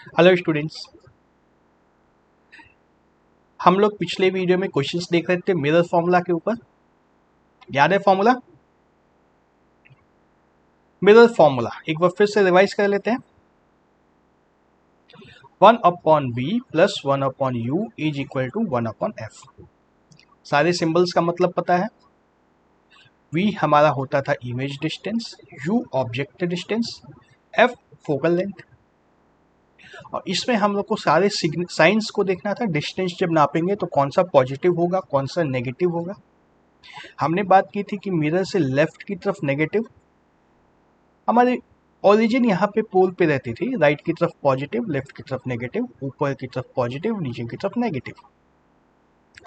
Hello students, हम लोग पिछले वीडियो में क्वेश्चंस देख रहे थे मिरर फॉर्मूला के ऊपर। याद है फॉर्मूला? मिरर फॉर्मूला एक बार फिर से रिवाइज कर लेते हैं। 1/v plus 1/u is equal to 1/f। सारे सिंबल्स का मतलब पता है। v हमारा होता था image distance, u object distance, f focal length. और इसमें हम लोग को सारे साइंस को देखना था। डिस्टेंस जब नापेंगे तो कौन सा पॉजिटिव होगा, कौन सा नेगेटिव होगा। हमने बात की थी कि मिरर से लेफ्ट की तरफ नेगेटिव, हमारी ओरिजिन यहाँ पे पोल पे रहती थी। राइट की तरफ पॉजिटिव, लेफ्ट की तरफ नेगेटिव, ऊपर की तरफ पॉजिटिव, नीचे की तरफ नेगेटिव।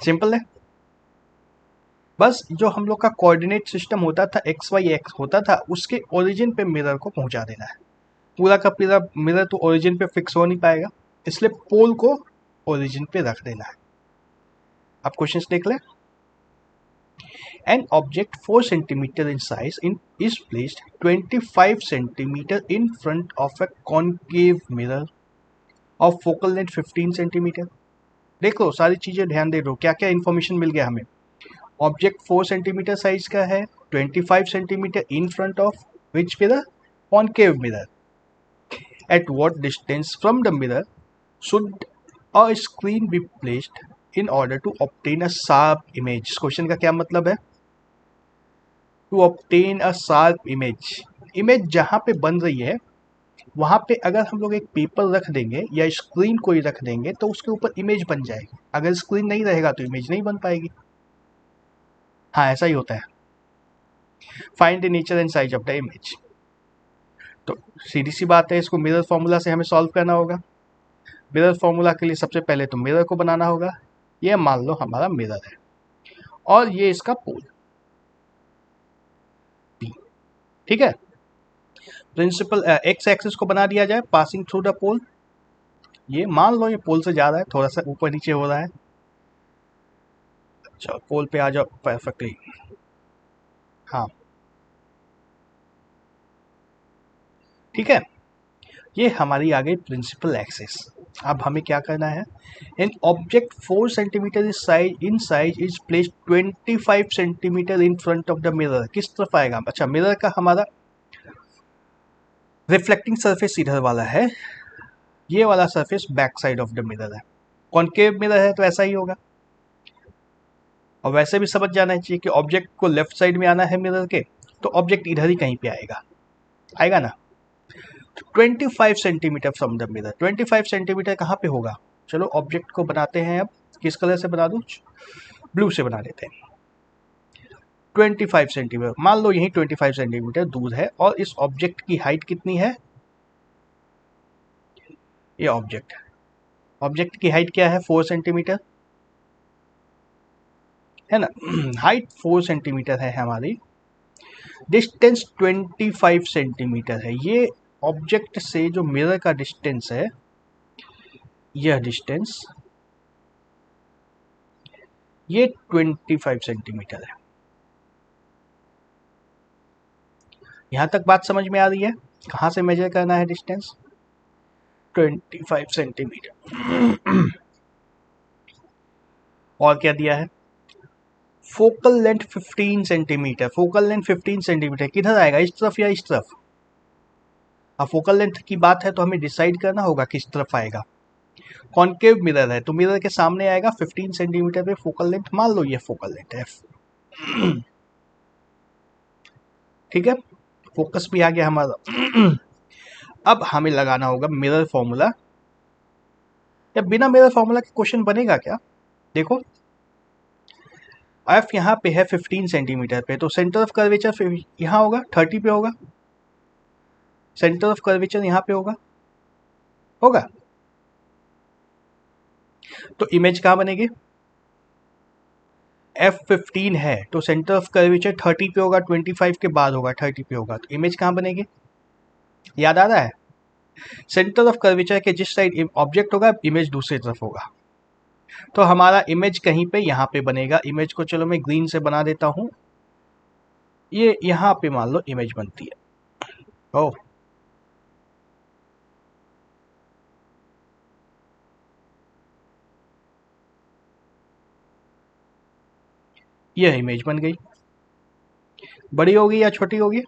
सिंपल है। बस जो हम लोग का कोऑर्डिनेट सिस्टम होता था एक्स वाई एक्स होता था, उसके ओरिजिन पे मिरर को पहुंचा देना है। पूरा का पूरा मिरर तो ओरिजिन पे फिक्स हो नहीं पाएगा, इसलिए पोल को ओरिजिन पे रख देना है। अब क्वेश्चंस देख ले। An object 4 centimeter in size is placed 25 centimeter in front of a concave mirror of focal length 15 centimeter। देख लो, सारी चीजें ध्यान दे दो, क्या क्या इन्फॉर्मेशन मिल गया हमें। ऑब्जेक्ट 4 सेंटीमीटर साइज का है, 25 centimetre in front of which mirror? Concave mirror. At what distance from the mirror should a screen be placed in order to obtain a sharp image. Question का क्या मतलब है? To obtain a sharp image. Image जहाँ पे बन रही है वहाँ पे अगर हम लोग एक पेपर रख देंगे या स्क्रीन कोई रख देंगे तो उसके ऊपर इमेज बन जाएगी। अगर स्क्रीन नहीं रहेगा तो इमेज नहीं बन पाएगी। हाँ, ऐसा ही होता है। Find the nature and size of the image. तो सीधी सी बात है, इसको मिरर फॉर्मूला से हमें सॉल्व करना होगा। मिरर फॉर्मूला के लिए सबसे पहले तो मिरर को बनाना होगा। ये मान लो हमारा मिरर है और ये इसका पोल P, ठीक है। प्रिंसिपल एक्स एक्सिस को बना दिया जाए पासिंग थ्रू द पोल। ये मान लो ये पोल से जा रहा है, थोड़ा सा ऊपर नीचे हो रहा है। अच्छा, पोल पे आ जाओ परफेक्टली। हाँ, ठीक है। ये हमारी आ गई प्रिंसिपल एक्सिस। अब हमें क्या करना है? An object 4 centimetre in size is placed 25 centimetre in front of the mirror. किस तरफ आएगा? अच्छा, मिरर का हमारा रिफ्लेक्टिंग सरफेस इधर वाला है, ये वाला surface back side of the mirror है। कॉन्केव मिरर है तो ऐसा ही होगा। और वैसे भी समझ जाना चाहिए कि ऑब्जेक्ट को लेफ्ट साइड में आना है मिरर के, तो ऑब्जेक्ट इधर ही कहीं पे आएगा, आएगा ना। 25 centimetre from the mirror. 25 centimetre कहाँ पे होगा? चलो ऑब्जेक्ट को बनाते हैं। अब किस कलर से बना दूं? ब्लू से बना देते हैं। 25 सेंटीमीटर मान लो, यही 25 सेंटीमीटर दूर है। और इस ऑब्जेक्ट की हाइट कितनी है? ये ऑब्जेक्ट की हाइट क्या है? 4 सेंटीमीटर है ना। हाइट 4 सेंटीमीटर है हमारी। डिस्टेंस 25 सेंटीमीटर है। ये ऑब्जेक्ट से जो मिरर का डिस्टेंस है, यह डिस्टेंस ये 25 सेंटीमीटर है। यहां तक बात समझ में आ रही है? कहां से मेजर करना है डिस्टेंस? 25 सेंटीमीटर। और क्या दिया है? Focal length 15 centimetre. Focal length 15 centimetre किधर आएगा? इस तरफ या इस तरफ? अब फोकल लेंथ की बात है तो हमें डिसाइड करना होगा किस तरफ आएगा। कॉन्केव मिरर है तो मिरर के सामने आएगा। 15 सेंटीमीटर पे फोकल लेंथ, मान लो ये फोकल लेंथ है। ठीक है, फोकस भी आ गया हमारा। अब हमें लगाना होगा मिरर फॉर्मूला। या बिना मिरर फॉर्मूला के क्वेश्चन बनेगा क्या? देखो, एफ यहाँ पे है 15 सेंटीमीटर पे, तो सेंटर ऑफ कर्वेचर यहाँ होगा 30 पे होगा। सेंटर ऑफ कर्वेचर यहाँ पे होगा, होगा। तो इमेज कहाँ बनेगी? F15 है तो सेंटर ऑफ कर्वेचर 30 पे होगा, 25 के बाद होगा, 30 पे होगा। तो इमेज कहाँ बनेगी? याद आ रहा है? सेंटर ऑफ कर्वेचर के जिस साइड ऑब्जेक्ट होगा, इमेज दूसरी तरफ होगा। तो हमारा इमेज कहीं पे यहाँ पे बनेगा। इमेज को चलो मैं ग्रीन से बना देता हूँ। ये यहाँ पे मान लो इमेज बनती है। ओ, यह इमेज बन गई। बड़ी होगी या छोटी होगी?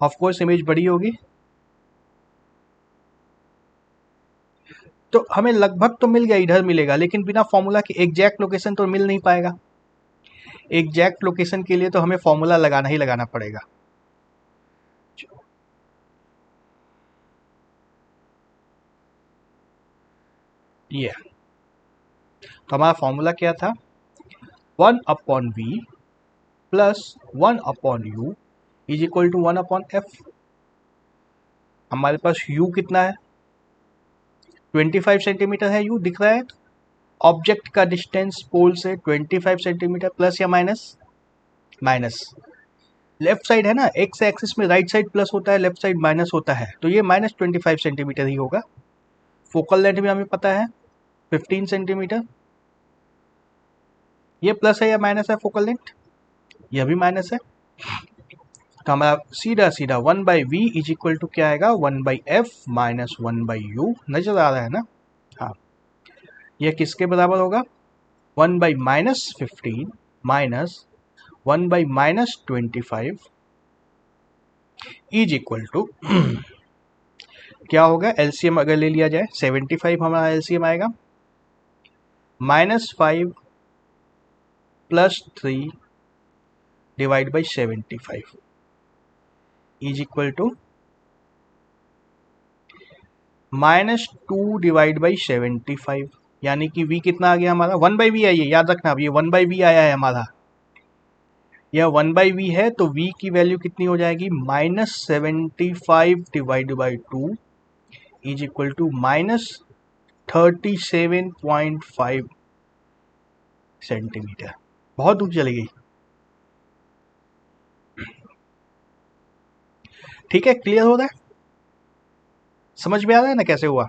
ऑफ कोर्स इमेज बड़ी होगी। तो हमें लगभग तो मिल गया, इधर मिलेगा, लेकिन बिना फॉर्मूला के एग्जैक्ट लोकेशन तो मिल नहीं पाएगा। एग्जैक्ट लोकेशन के लिए तो हमें फॉर्मूला लगाना ही लगाना पड़ेगा। ये तो हमारा फॉर्मूला क्या था? 1/v plus 1/u is equal to 1/f। हमारे पास u कितना है? 25 सेंटीमीटर है। u दिख रहा है। ऑब्जेक्ट का डिस्टेंस पोल से 25 सेंटीमीटर, प्लस या माइनस? माइनस। लेफ्ट साइड है ना, एक्स एक्सिस में राइट साइड प्लस होता है, लेफ्ट साइड माइनस होता है, तो ये -25 सेंटीमीटर ही होगा। फोकल लेंथ भी हमें पता है 15 सेंटीमीटर। ये प्लस है या माइनस है फोकल लेंथ? यह भी माइनस है। तो हमारा सीधा सीधा 1/v इज इक्वल टू क्या आएगा? 1/f minus 1/u। नजर आ रहा है ना? हाँ, यह किसके बराबर होगा? 1/-15 माइनस 1/-25 इज इक्वल टू क्या होगा? एलसीएम अगर ले लिया जाए 75 हमारा एलसीएम आएगा, -5 plus 3 divide by 75 is equal to -2 divide by 75, यानी कि v कितना आ गया हमारा? 1/v है। ये याद रखना, अब ये 1/v आया है हमारा, यह 1/v है, तो v की वैल्यू कितनी हो जाएगी? -75 divide by 2 is equal to -37.5 centimetre. बहुत दूर चली गई। ठीक है, क्लियर हो रहा है? समझ में आ रहा है ना कैसे हुआ?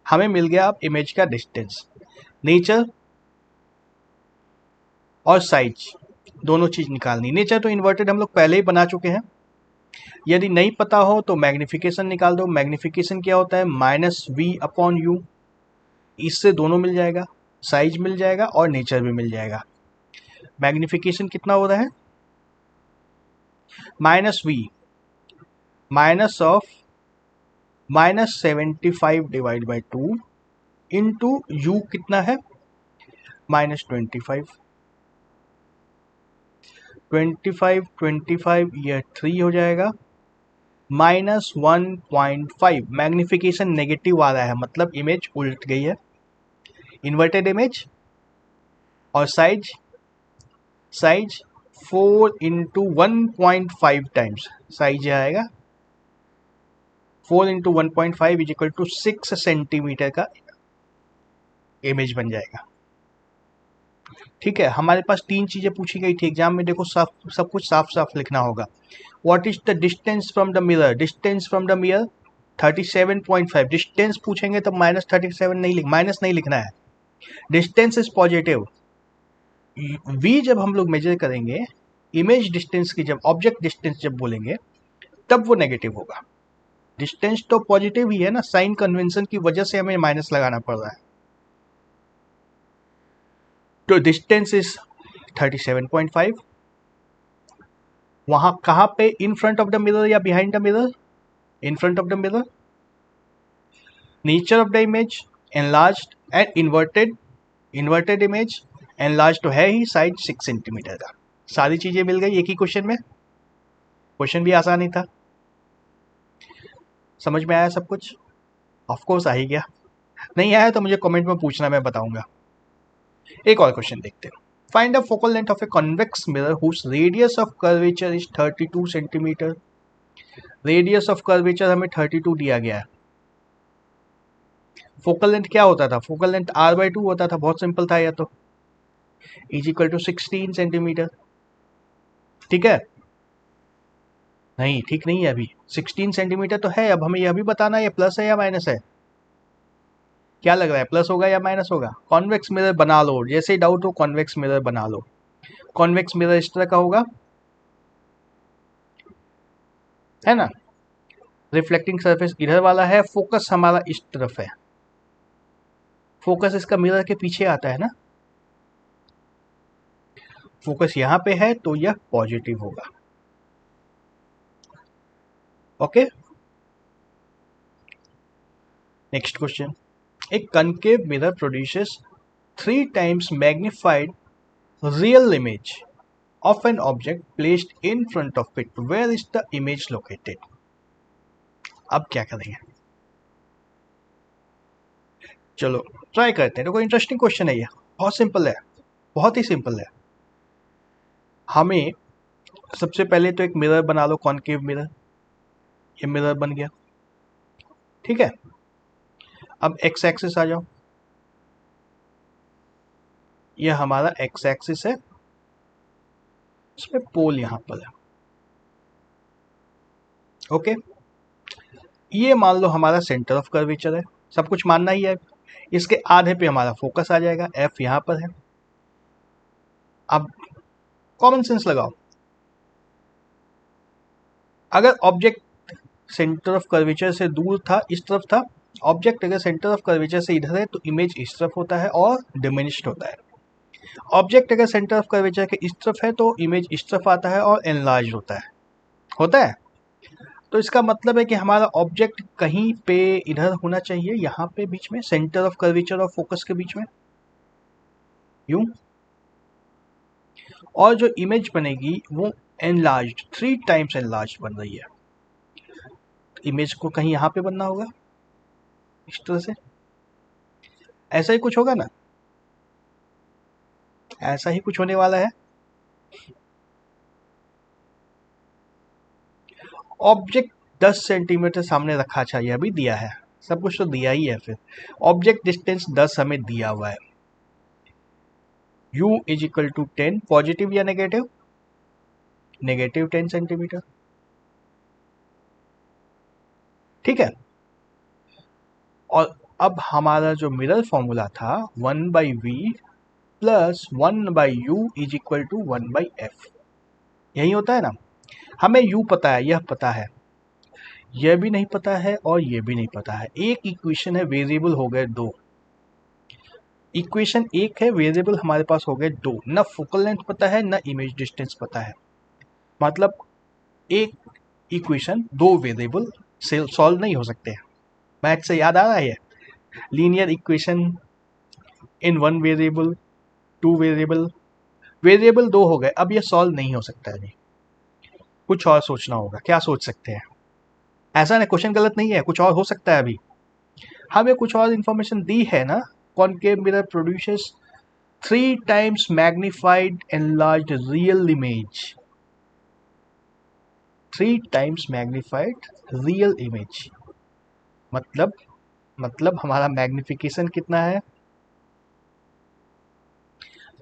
हमें मिल गया अब इमेज का डिस्टेंस। नेचर और साइज दोनों चीज निकालनी। नेचर तो इन्वर्टेड हम लोग पहले ही बना चुके हैं। यदि नहीं पता हो तो मैग्निफिकेशन निकाल दो। मैग्निफिकेशन क्या होता है? -v/u। इससे दोनों मिल जाएगा, साइज मिल जाएगा और नेचर भी मिल जाएगा। मैग्निफिकेशन कितना हो रहा है? -v minus of -75 divide by 2 into u कितना है? -25। 25 यह 3 हो जाएगा, -1.5। मैग्निफिकेशन नेगेटिव आ रहा है, मतलब इमेज उल्ट गई है, इन्वर्टेड इमेज। और साइज 4 इंटू 1.5 टाइम्स साइज आएगा। 4 into 1.5 is equal to 6 centimetre का इमेज बन जाएगा। ठीक है, हमारे पास 3 चीजें पूछी गई थी एग्जाम में। देखो सब कुछ साफ साफ लिखना होगा। What is the distance from the mirror? Distance from the mirror 37.5। Distance पूछेंगे तो -37 नहीं माइनस नहीं लिखना है। Distance is positive. v जब हम लोग मेजर करेंगे इमेज डिस्टेंस की, जब ऑब्जेक्ट डिस्टेंस जब बोलेंगे तब वो नेगेटिव होगा। डिस्टेंस तो पॉजिटिव ही है ना, साइन कन्वेंशन की वजह से हमें माइनस लगाना पड़ रहा है। तो डिस्टेंस इज 37.5। वहां कहां पे? In front of the mirror या behind the mirror? In front of the mirror. Nature of the image enlarged and inverted image. Enlarge तो है ही, साइज 6 सेंटीमीटर का। सारी चीजें मिल गई एक ही क्वेश्चन में। क्वेश्चन भी आसान ही था। समझ में आया सब कुछ? ऑफ कोर्स आ ही गया। नहीं आया तो मुझे कमेंट में पूछना, मैं बताऊंगा। एक और क्वेश्चन देखते हैं। Find the focal length of a convex mirror whose radius of curvature is 32 centimetre. Radius of curvature हमें 32 दिया गया है। फोकल लेंथ क्या होता था? फोकल लेंथ r/2 होता था, बहुत सिंपल था यह तो। Is equal to 16 centimetre. ठीक है? नहीं, ठीक नहीं है अभी। 16 सेंटीमीटर तो है। अब हमें यह भी बताना है ये प्लस है या माइनस है। क्या लग रहा है, प्लस होगा या माइनस होगा? कॉन्वेक्स मिरर बना लो, जैसे डाउट हो कॉन्वेक्स मिरर बना लो। कॉन्वेक्स मिरर इस तरह का होगा, है ना? रिफ्लेक्टिंग सरफेस इधर वाला है, फोकस हमारा इस तरफ है। फोकस इसका मिरर के पीछे आता है ना। फोकस यहाँ पे है तो यह पॉजिटिव होगा। Okay, next question. A concave mirror produces 3 times magnified real image of an object placed in front of it. Where is the image located? अब क्या करेंगे? चलो ट्राई करते हैं। देखो इंटरेस्टिंग क्वेश्चन है ये, बहुत सिंपल है, बहुत ही सिंपल है। हमें सबसे पहले तो एक मिरर बना लो, कॉनकेव मिरर। ये मिरर बन गया, ठीक है। अब एक्स एक्सिस आ जाओ, ये हमारा एक्स एक्सिस है, इसमें पोल यहां पर है। ओके, ये मान लो हमारा सेंटर ऑफ कर्वेचर है, सब कुछ मानना ही है। इसके आधे पे हमारा फोकस आ जाएगा, एफ यहां पर है। अब कॉमन सेंस लगाओ, अगर ऑब्जेक्ट सेंटर ऑफ कर्वेचर से दूर था, इस तरफ था, ऑब्जेक्ट अगर सेंटर ऑफ कर्वेचर से इधर है तो इमेज इस तरफ होता है और डिमिनिश्ड होता है। ऑब्जेक्ट अगर सेंटर ऑफ कर्वेचर के इस तरफ है तो इमेज इस तरफ आता है और एनलार्ज होता है। तो इसका मतलब है कि हमारा ऑब्जेक्ट कहीं पे इधर होना चाहिए, यहाँ पे बीच में, सेंटर ऑफ कर्वेचर और फोकस के बीच में, यूं। और जो इमेज बनेगी वो एनलार्ज्ड, 3 times एनलार्ज्ड बन रही है। इमेज को कहीं यहाँ पे बनना होगा, इस तरह से, ऐसा ही कुछ होगा ना, ऐसा ही कुछ होने वाला है। ऑब्जेक्ट 10 सेंटीमीटर सामने रखा चाहिए, अभी दिया है, सब कुछ तो दिया ही है। फिर ऑब्जेक्ट डिस्टेंस 10 हमें दिया हुआ है, u is equal to 10, positive या नेगेटिव, नेगेटिव 10 सेंटीमीटर, ठीक है। और अब हमारा जो मिरर फॉर्मूला था 1/v plus 1/u is equal to 1/f, यही होता है ना। हमें u पता है, यह पता है, यह भी नहीं पता है और यह भी नहीं पता है। एक इक्वेशन है, वेरिएबल हो गए 2। इक्वेशन एक है, वेरिएबल हमारे पास हो गए 2। न फोकल लेंथ पता है, न इमेज डिस्टेंस पता है। मतलब एक इक्वेशन 2 वेरिएबल से सॉल्व नहीं हो सकते। मैथ से याद आ रहा है, linear equation in 1 variable, 2 variable, variable 2 हो गए, अब ये सॉल्व नहीं हो सकता है। अभी कुछ और सोचना होगा, क्या सोच सकते हैं? ऐसा ना, क्वेश्चन गलत नहीं है, कुछ और हो सकता है। अभी हमें कुछ और इंफॉर्मेशन दी है ना। Concave mirror produces 3 times magnified enlarged real image, 3 times magnified real image। मतलब हमारा मैग्निफिकेशन कितना है?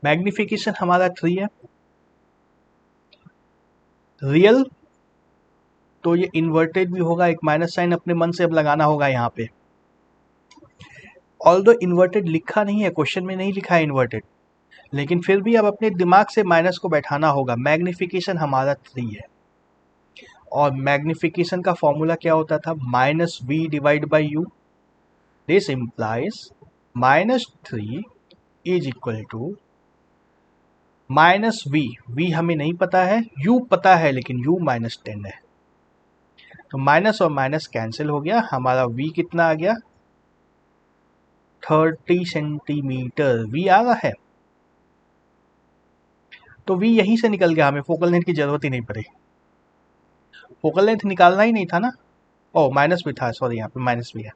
मैग्निफिकेशन हमारा 3 है। रियल तो ये इन्वर्टेड भी होगा, एक माइनस साइन अपने मन से अब लगाना होगा यहाँ पे। ऑल्दो इन्वर्टेड लिखा नहीं है, क्वेश्चन में नहीं लिखा है इन्वर्टेड, लेकिन फिर भी अब अपने दिमाग से माइनस को बैठाना होगा। मैग्निफिकेशन हमारा 3 है, और मैग्निफिकेशन का फॉर्मूला क्या होता था? -v divide by u. This implies -3 is equal to -v। v हमें नहीं पता है, u पता है, लेकिन u -10 है, तो माइनस और माइनस कैंसिल हो गया। हमारा v कितना आ गया? 30 सेंटीमीटर v आ रहा है। तो v यहीं से निकल गया, हमें फोकल लेंथ की जरूरत ही नहीं पड़ी। फोकल लेंथ निकालना ही नहीं था ना। ओ माइनस भी था, सॉरी, यहाँ पे माइनस भी है।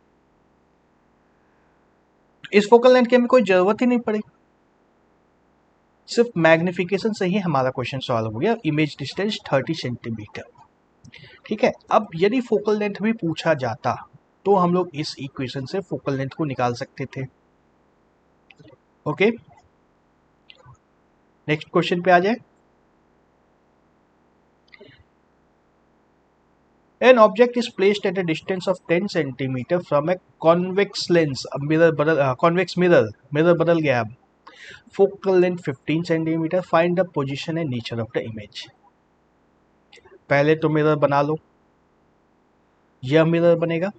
इस फोकल लेंथ की हमें कोई जरूरत ही नहीं पड़ी, सिर्फ मैग्निफिकेशन से ही हमारा क्वेश्चन सॉल्व हो गया। इमेज डिस्टेंस 30 सेंटीमीटर, ठीक है। अब यदि फोकल लेंथ भी पूछा जाता तो हम लोग इस इक्वेशन से फोकल लेंथ को निकाल सकते थे। ओके, नेक्स्ट क्वेश्चन पे आ जाए। An object is placed at a distance of 10 centimeter from a convex lens, अब convex mirror बदल गया। अब focal length 15 centimeter, find the position and nature of the image। पहले तो मिरर बना लो, यह मिरर बनेगा।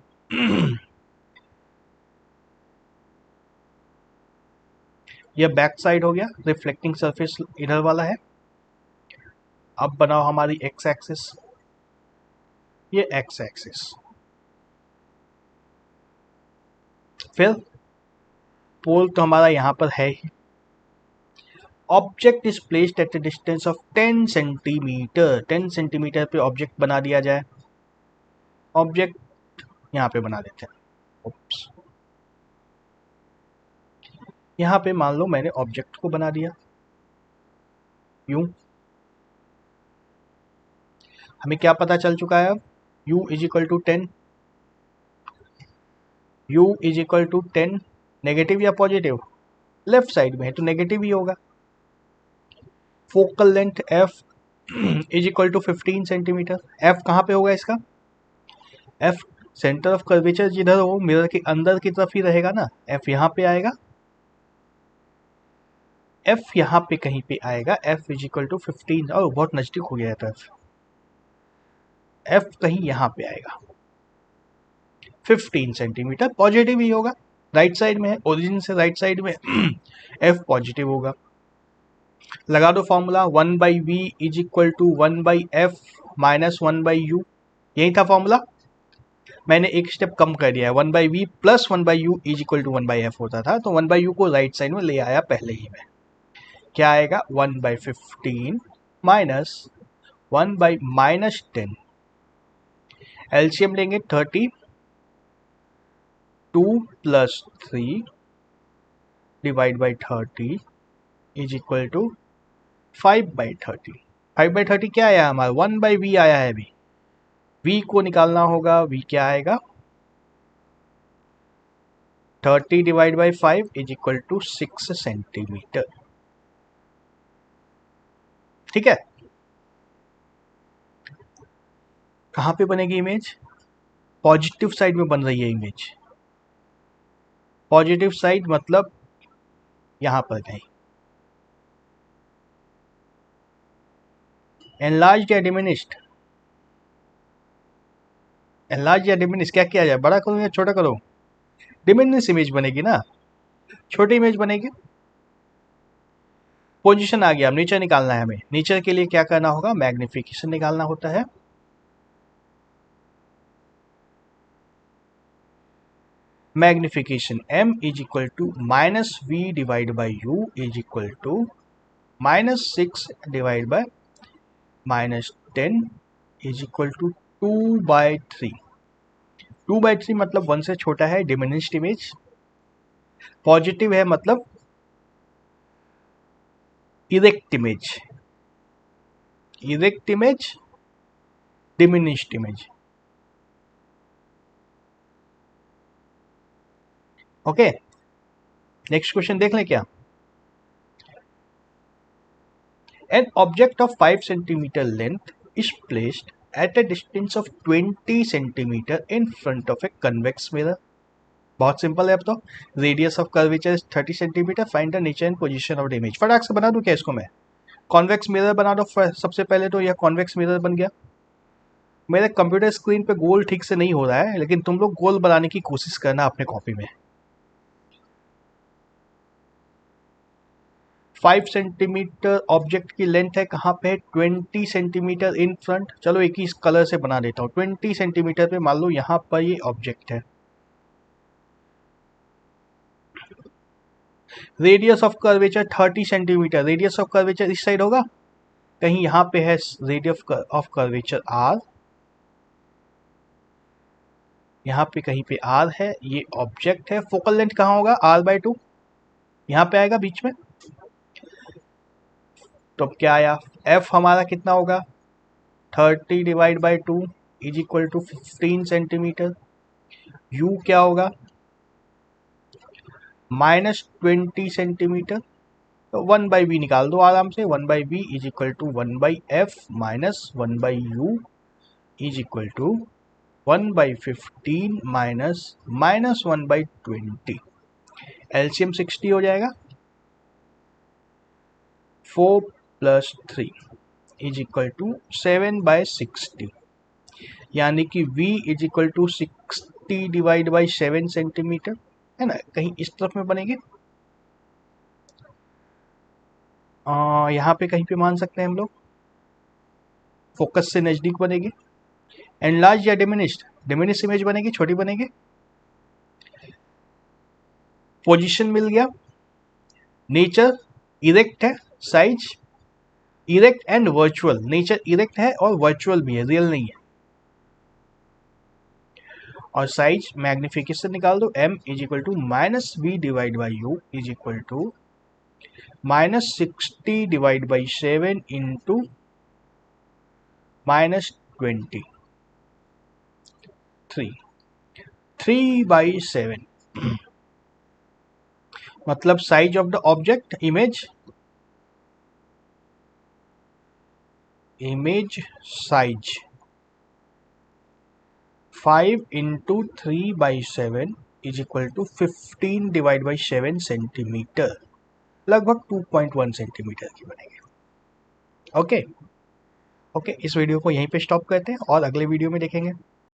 यह बैक साइड हो गया, रिफ्लेक्टिंग सरफेस इधर वाला है, अब बनाओ हमारी एक्स एक्सिस, ये एक्स एक्सिस। फिर पोल तो हमारा यहाँ पर है ही। Object is placed at a distance of 10 centimetre. 10 centimetre पे ऑब्जेक्ट बना दिया जाए। ऑब्जेक्ट यहाँ पे बना देते हैं। उप्स। यहाँ पे मान लो मैंने ऑब्जेक्ट को बना दिया यूं। हमें क्या पता चल चुका है अब, u is equal to 10। u is equal to 10 negative या पॉजिटिव, लेफ्ट साइड में है तो नेगेटिव ही होगा। Focal length f is equal to 15 centimetre. f कहाँ पे होगा इसका, f सेंटर ऑफ कर्वेचर जिधर हो मिरर के अंदर की तरफ ही रहेगा ना, f यहाँ पे आएगा, f यहाँ पे कहीं पे आएगा। f इज इक्वल टू 15, और बहुत नजदीक हो गया था f कहीं यहाँ पे आएगा। 15 सेंटीमीटर पॉजिटिव ही होगा, राइट साइड में है, ओरिजिन से राइट साइड में f पॉजिटिव होगा। लगा दो formula, 1/v is equal to 1/f minus 1/u। यही था फॉर्मूला, मैंने एक स्टेप कम कर दिया है। 1/v plus 1/u is equal to 1/f होता था, तो 1/u को राइट साइड में ले आया पहले ही में। क्या आएगा, 1/15 माइनस 1/-10। एलसीएम लेंगे 32 plus 3 divide by 30 is equal to 5/30। 5/30 क्या आया हमारा, 1/v आया है। अभी v को निकालना होगा, v क्या आएगा, 30 divide by 5 is equal to 6 centimetre. ठीक है, कहाँ पे बनेगी इमेज, पॉजिटिव साइड में बन रही है इमेज। पॉजिटिव साइड मतलब यहां पर कहीं। एनलार्ज या डिमिनिश्ड, एनलार्ज या डिमिनिश क्या किया जाए, बड़ा करो या छोटा करो, डिमिनिश इमेज बनेगी ना, छोटी इमेज बनेगी। पोजीशन आ गया, अब नेचर निकालना है हमें। नेचर के लिए क्या करना होगा, मैग्निफिकेशन निकालना होता है। Magnification m is equal to minus v divide by u is equal to -6 divide by -10 is equal to 2/3। 2/3 मतलब 1 से छोटा है, डिमिनिश्ड इमेज। पॉजिटिव है मतलब erect image, erect image, diminished image. Okay, next question देख लें क्या। An object of 5 centimetre length is placed at a distance of 20 centimetre in front of a convex mirror. बहुत सिंपल है अब तो। Radius of curvature 30 centimetre, find the nature and position of the image. फटाक से बना दूं क्या इसको मैं, कॉन्वेक्स मिरर बना दो सबसे पहले। तो यह कॉन्वेक्स मिरर बन गया। मेरे कंप्यूटर स्क्रीन पे गोल ठीक से नहीं हो रहा है, लेकिन तुम लोग गोल बनाने की कोशिश करना अपने कॉपी में। 5 सेंटीमीटर ऑब्जेक्ट की लेंथ है, कहाँ पे है, 20 सेंटीमीटर इन फ्रंट। चलो एक ही कलर से बना देता हूँ। 20 सेंटीमीटर पे मान लो यहाँ पर ये ऑब्जेक्ट है। Radius of curvature 30 centimetre. Radius of curvature इस साइड होगा, कहीं यहाँ पे है रेडियस ऑफ कर्वेचर r, यहाँ पे कहीं पे r है, ये ऑब्जेक्ट है। फोकल लेंथ कहाँ होगा, r/2 यहाँ पे आएगा बीच में। तो अब क्या आया, f हमारा कितना होगा, 30 divide by 2 is equal to 15 centimetre. u क्या होगा, -20 सेंटीमीटर। तो 1/v निकाल दो आराम से, 1/v is equal to 1/f minus 1/u is equal to 1/15 minus -1/20। LCM 60 हो जाएगा। 4 प्लस 3 इज इक्वल टू 7/60, यानी कि v is equal to 60 divide by 7 centimetre, है ना। कहीं इस तरफ में बनेगी, यहाँ पे कहीं पे मान सकते हैं हम लोग। फोकस से नज़दीक बनेगी। एनलार्ज या डिमिनिश इमेज बनेगी, छोटी बनेगी। पोजीशन मिल गया। नेचर इरेक्ट है, size erect and virtual. Nature erect है और वर्चुअल भी है, रियल नहीं है। और साइज मैग्निफिकेशन निकाल दो, m is equal to -v divide by u is equal to -60 divide by 7 into -20, 3/7। मतलब size of the object image size 5 into 3/7 is equal to 15 divide by 7 centimetre, लगभग 2.1 centimetre की बनेगी। Okay, इस video को यहीं पे स्टॉप करते हैं और अगले वीडियो में देखेंगे।